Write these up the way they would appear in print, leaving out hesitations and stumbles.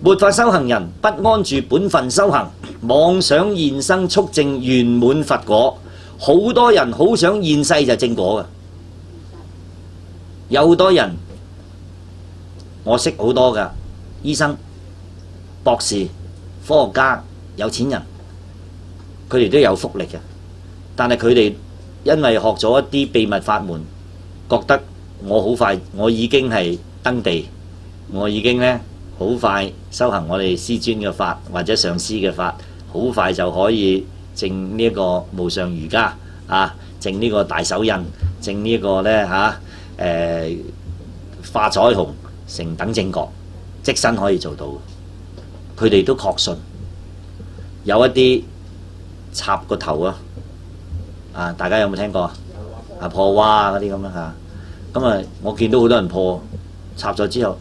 末法修行人不安住本分修行，妄想現生速證圓滿佛果。好多人好想現世就正果嘅，有好多人我識好多㗎，醫生、博士、科學家、有錢人，佢哋都有福利嘅，但係佢哋因為學咗一啲秘密法門，覺得我好快，我已經係登地，我已經呢好快修行我哋師尊嘅法或者上師嘅法，好快就可以證呢一個無上瑜伽啊，證呢個大手印，證呢個呢化彩虹成等正覺，即身可以做到。佢哋都確信，有一啲插個頭啊，大家有冇聽過啊？破蛙嗰啲咁樣嚇，咁啊，我見到好多人破插咗之後，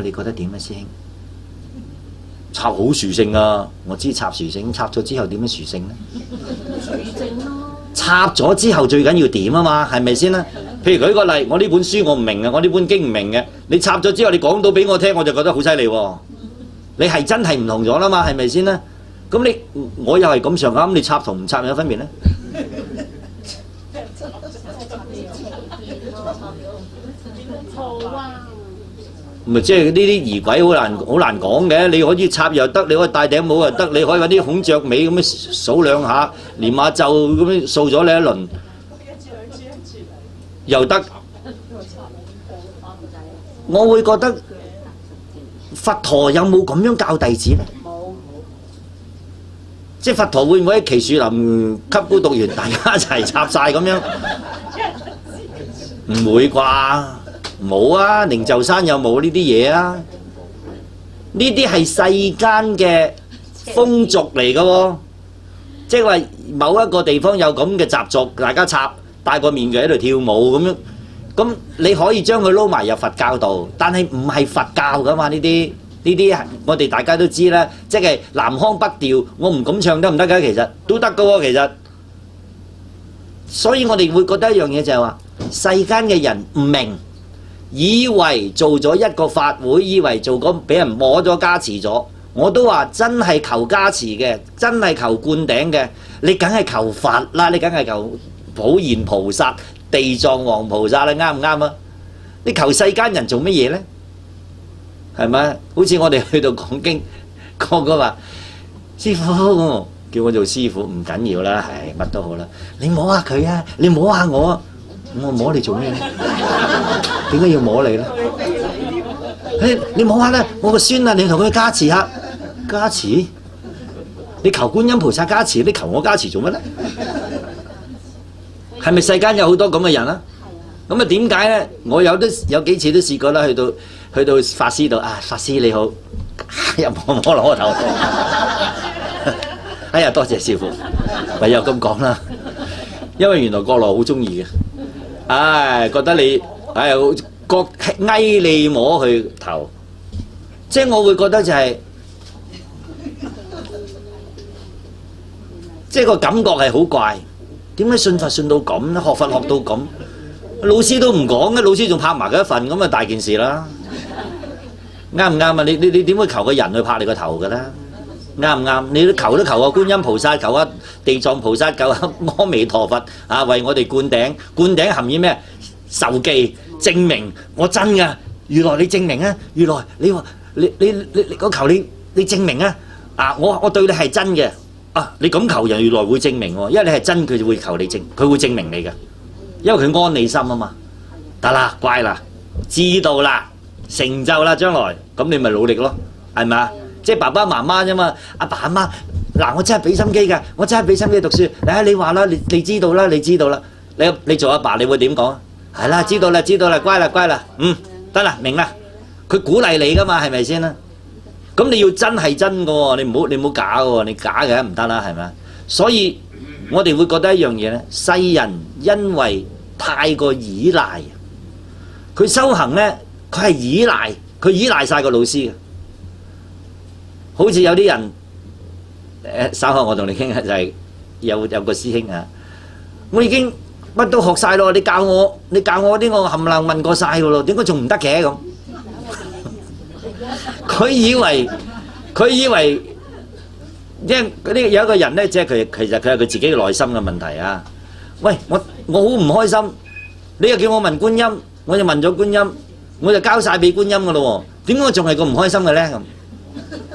你覺得點啊，師兄？插好殊勝啊！我知插殊勝，插咗之後點樣殊勝呢？殊勝咯！插咗之後最緊要點啊嘛，係咪先啦？譬如舉個例，我呢本書我唔明嘅，我呢本經唔明嘅，你插咗之後你講到俾我聽，我就覺得好犀利喎！你係真係唔同咗啦嘛，係咪先啦？咁我又係咁上下，咁你插同唔插有分別呢？咪即係呢啲儀軌好難講嘅，你可以插又得，你可以戴頂帽又得，你可以揾啲孔雀尾咁樣數兩下，連下咒咁樣掃咗你一輪，又得。我會覺得佛陀有冇咁樣教弟子呢？即係佛陀會唔會喺奇樹林吸孤讀完，大家一齊插晒咁樣？唔會啩？冇啊！靈鷲山有冇呢啲嘢啊？呢啲係世間嘅風俗嚟嘅喎，即係話某一個地方有咁嘅習俗，大家插戴個面具喺度跳舞咁樣，咁你可以將佢撈埋入佛教度，但係唔係佛教噶嘛？呢啲我哋大家都知啦，即係南腔北調，我唔敢唱得唔得㗎？其實都得㗎喎，其實，所以我哋會覺得一樣嘢就係話，世間嘅人唔明。以為做咗一個法會，以為做個俾人摸咗加持咗，我都話真係求加持嘅，真係求灌頂嘅，你梗係求佛啦，你梗係求普賢菩薩、地藏王菩薩啦，啱唔啱啊？你求世間人做乜嘢呢？係咪？好似我哋去到講經，個個話師父叫我做師父唔緊要啦，係乜都好啦，你摸下佢啊，你摸下我啊。我摸你做咩？點解要摸你咧？你摸下啦，我個孫啊，你同佢加持下，加持？你求觀音菩薩加持，你求我加持做乜咧？係咪世間有好多咁嘅人啊？咁啊點解咧？我有幾次都試過啦，去到法師度啊，法師你好，又摸攞我頭，哎呀多謝師父，唯有咁講啦，因為原來國內好中意嘅。唉，覺得你翳你摸佢頭，即係我會覺得就係、即係個感覺係好怪。點解信佛信到咁咧？學佛學到咁，老師都唔講嘅，老師仲拍埋佢一份，咁啊大件事啦。啱唔啱啊？你點會求個人去拍你個頭嘅咧？啱唔啱？你都求個觀音菩薩，求下地藏菩薩，求下阿彌陀佛啊，為我哋灌頂。灌頂含義咩？受記證明我真噶。如來你證明啊！如來你話你我求你證明啊！啊，我對你係真嘅啊！你咁求人，如來會證明喎，因為你係真，佢就會求你證，佢會證明你嘅，因為佢安你心啊嘛。得啦，乖啦，知道啦，成就啦，將來咁你咪努力咯，係咪啊？即係爸爸媽媽啫嘛，阿爸阿媽嗱，我真係俾心機㗎，我真係俾心機讀書。你話啦，你知道啦，你知道啦。你做阿爸，你會點講啊？係啦，知道啦，知道啦，乖啦，乖啦，得啦，明啦。佢鼓勵你㗎嘛，係咪先啦？咁你要真係真㗎喎，你唔好假㗎喎，你假嘅唔得啦，係咪？所以我哋會覺得一樣嘢咧，世人因為太過依賴，佢修行咧，佢係依賴，佢依賴晒個老師嘅。好似有啲人稍後我同你傾下，就係有個師兄啊，我已經乜都學晒咯，你教我啲我冚唪唥問過晒㗎咯，點解仲唔得嘅咁？佢以為即係嗰啲有一個人咧，即係其實佢係佢自己嘅內心嘅問題啊！喂，我好唔開心，你又叫我問觀音，我就問咗觀音，我就交晒俾觀音㗎咯喎，點解我仲係咁唔開心嘅咧？咁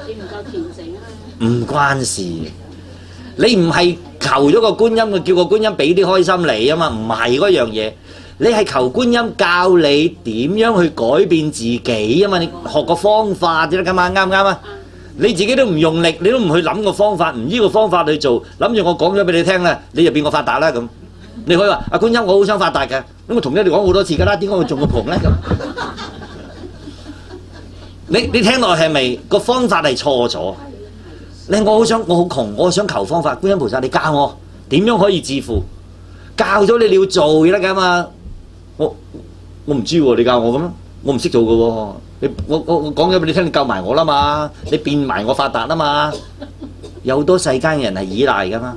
你唔夠虔誠啊！唔關事，你唔係求咗個觀音，佢叫個觀音俾啲開心你啊嘛，唔係嗰樣嘢。你係求觀音教你點樣去改變自己啊嘛，你學個方法先得㗎嘛，啱唔啱啊？你自己都唔用力，你都唔去諗個方法，唔依個方法去做，諗住我講咗俾你聽啦，你就變個發達啦咁。你可以話阿觀音，我好想發達嘅，咁我同你哋講好多次㗎啦，點解我中個窮咧咁？你聽落係咪個方法係錯咗？我好窮，我想求方法，觀音菩薩你教我點樣可以致富？教咗你要做嘅得㗎嘛？我唔知喎，你教我咁，我唔識做嘅喎。我講咗俾你聽，你教埋我啦嘛，你變埋我發達啦嘛。有好多世間嘅人係依賴㗎嘛，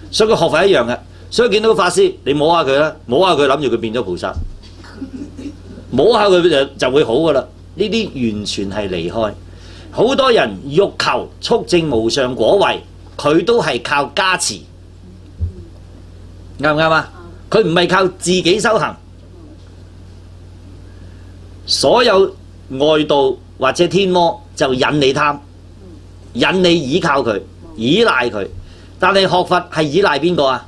所以個學法一樣嘅。所以見到個法師，你摸下佢啦，摸下佢諗住佢變咗菩薩，摸下佢就會好㗎啦。呢啲完全係離開。好多人欲求速證無上果位，佢都係靠加持，啱唔啱啊？佢唔係靠自己修行。所有外道或者天魔就引你貪，引你依靠佢，依賴佢。但係學佛係依賴邊個啊？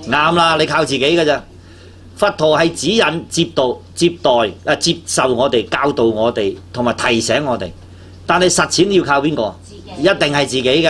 啱啦，你靠自己嘅啫。佛陀係指引、接受我哋、教導我哋同埋提醒我哋。但係實踐要靠邊個？一定係自己嘅。